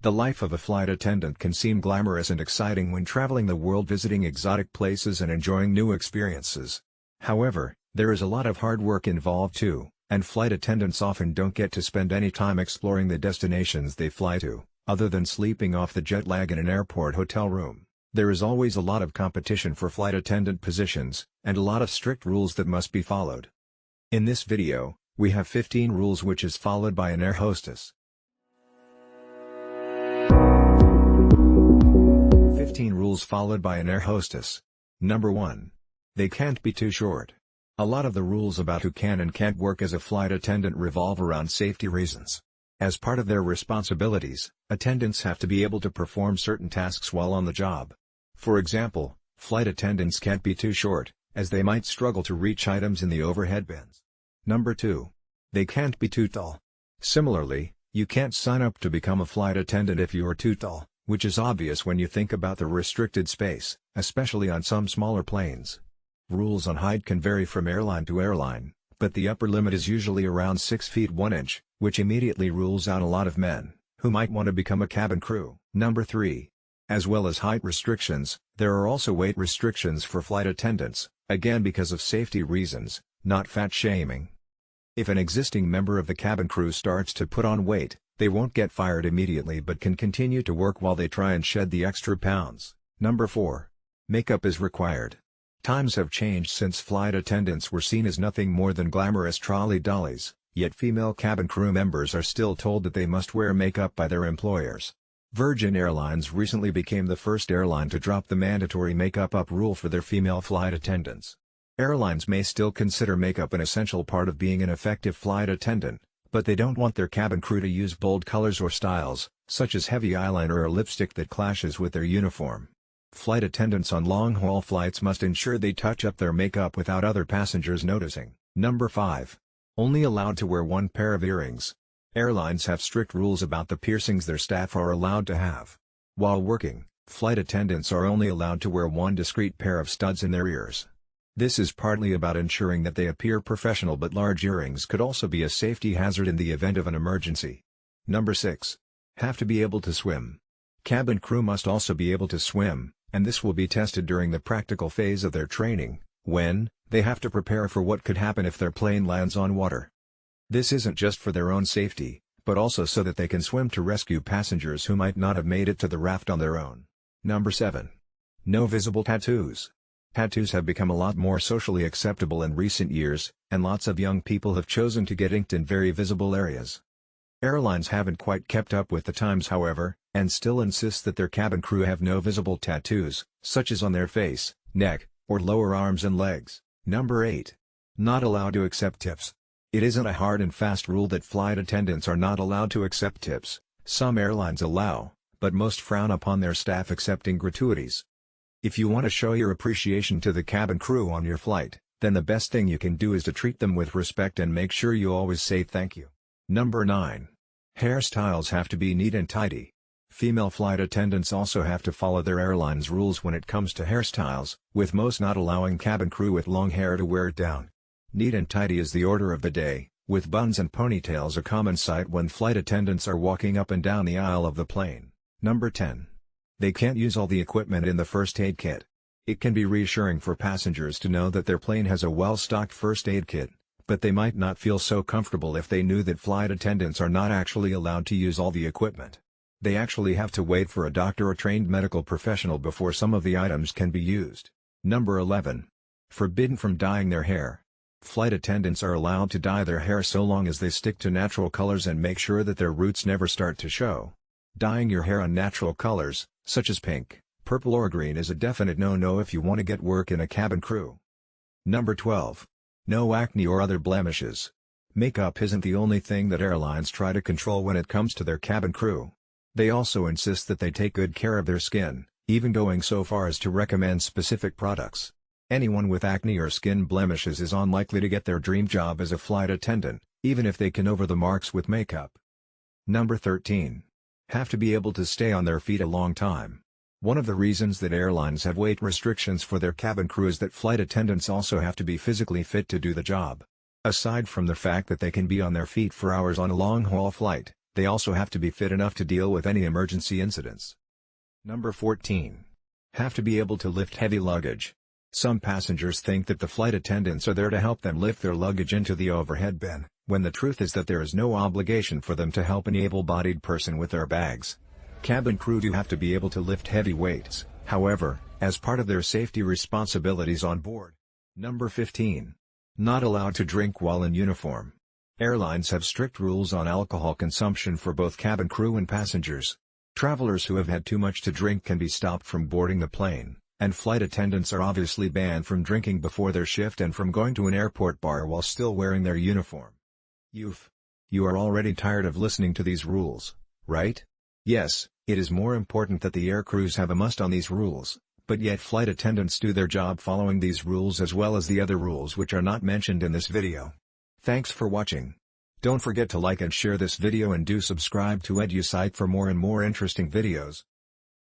The life of a flight attendant can seem glamorous and exciting when traveling the world visiting exotic places and enjoying new experiences. However, there is a lot of hard work involved too, and flight attendants often don't get to spend any time exploring the destinations they fly to, other than sleeping off the jet lag in an airport hotel room. There is always a lot of competition for flight attendant positions, and a lot of strict rules that must be followed. In this video, we have 15 rules which is followed by an air hostess. 15 rules followed by an air hostess. Number 1. They can't be too short. A lot of the rules about who can and can't work as a flight attendant revolve around safety reasons. As part of their responsibilities, attendants have to be able to perform certain tasks while on the job. For example, flight attendants can't be too short, as they might struggle to reach items in the overhead bins. Number 2. They can't be too tall. Similarly, you can't sign up to become a flight attendant if you are too tall, which is obvious when you think about the restricted space, especially on some smaller planes. Rules on height can vary from airline to airline, but the upper limit is usually around 6 feet 1 inch, which immediately rules out a lot of men who might want to become a cabin crew. Number 3. As well as height restrictions, there are also weight restrictions for flight attendants, again because of safety reasons, not fat shaming. If an existing member of the cabin crew starts to put on weight, they won't get fired immediately but can continue to work while they try and shed the extra pounds. Number 4. Makeup is required. Times have changed since flight attendants were seen as nothing more than glamorous trolley dollies, yet female cabin crew members are still told that they must wear makeup by their employers. Virgin Airlines recently became the first airline to drop the mandatory makeup-up rule for their female flight attendants. Airlines may still consider makeup an essential part of being an effective flight attendant, but they don't want their cabin crew to use bold colors or styles, such as heavy eyeliner or lipstick that clashes with their uniform. Flight attendants on long-haul flights must ensure they touch up their makeup without other passengers noticing. Number 5. Only allowed to wear one pair of earrings. Airlines have strict rules about the piercings their staff are allowed to have. While working, flight attendants are only allowed to wear one discrete pair of studs in their ears. This is partly about ensuring that they appear professional, but large earrings could also be a safety hazard in the event of an emergency. Number 6. Have to be able to swim. Cabin crew must also be able to swim, and this will be tested during the practical phase of their training, when they have to prepare for what could happen if their plane lands on water. This isn't just for their own safety, but also so that they can swim to rescue passengers who might not have made it to the raft on their own. Number 7. No visible tattoos. Tattoos have become a lot more socially acceptable in recent years, and lots of young people have chosen to get inked in very visible areas. Airlines haven't quite kept up with the times, however, and still insist that their cabin crew have no visible tattoos, such as on their face, neck, or lower arms and legs. Number 8. Not allowed to accept tips. It isn't a hard and fast rule that flight attendants are not allowed to accept tips. Some airlines allow, but most frown upon their staff accepting gratuities. If you want to show your appreciation to the cabin crew on your flight, then the best thing you can do is to treat them with respect and make sure you always say thank you. Number 9. Hairstyles have to be neat and tidy. Female flight attendants also have to follow their airline's rules when it comes to hairstyles, with most not allowing cabin crew with long hair to wear it down. Neat and tidy is the order of the day, with buns and ponytails a common sight when flight attendants are walking up and down the aisle of the plane. Number 10. They can't use all the equipment in the first aid kit. It can be reassuring for passengers to know that their plane has a well-stocked first aid kit, but they might not feel so comfortable if they knew that flight attendants are not actually allowed to use all the equipment. They actually have to wait for a doctor or trained medical professional before some of the items can be used. Number 11. Forbidden from dyeing their hair. Flight attendants are allowed to dye their hair so long as they stick to natural colors and make sure that their roots never start to show. Dyeing your hair unnatural colors, such as pink, purple or green, is a definite no-no if you want to get work in a cabin crew. Number 12. No acne or other blemishes. Makeup isn't the only thing that airlines try to control when it comes to their cabin crew. They also insist that they take good care of their skin, even going so far as to recommend specific products. Anyone with acne or skin blemishes is unlikely to get their dream job as a flight attendant, even if they can over the marks with makeup. Number 13. Have to be able to stay on their feet a long time. One of the reasons that airlines have weight restrictions for their cabin crew is that flight attendants also have to be physically fit to do the job. Aside from the fact that they can be on their feet for hours on a long-haul flight, They also have to be fit enough to deal with any emergency incidents. Number 14. Have to be able to lift heavy luggage. Some passengers think that the flight attendants are there to help them lift their luggage into the overhead bin, when the truth is that there is no obligation for them to help an able-bodied person with their bags. Cabin crew do have to be able to lift heavy weights, however, as part of their safety responsibilities on board. Number 15. Not allowed to drink while in uniform. Airlines have strict rules on alcohol consumption for both cabin crew and passengers. Travelers who have had too much to drink can be stopped from boarding the plane, and flight attendants are obviously banned from drinking before their shift and from going to an airport bar while still wearing their uniform. You are already tired of listening to these rules, right? Yes, it is more important that the air crews have a must on these rules, but yet flight attendants do their job following these rules as well as the other rules which are not mentioned in this video. Thanks for watching. Don't forget to like and share this video and do subscribe to EduSite for more and more interesting videos.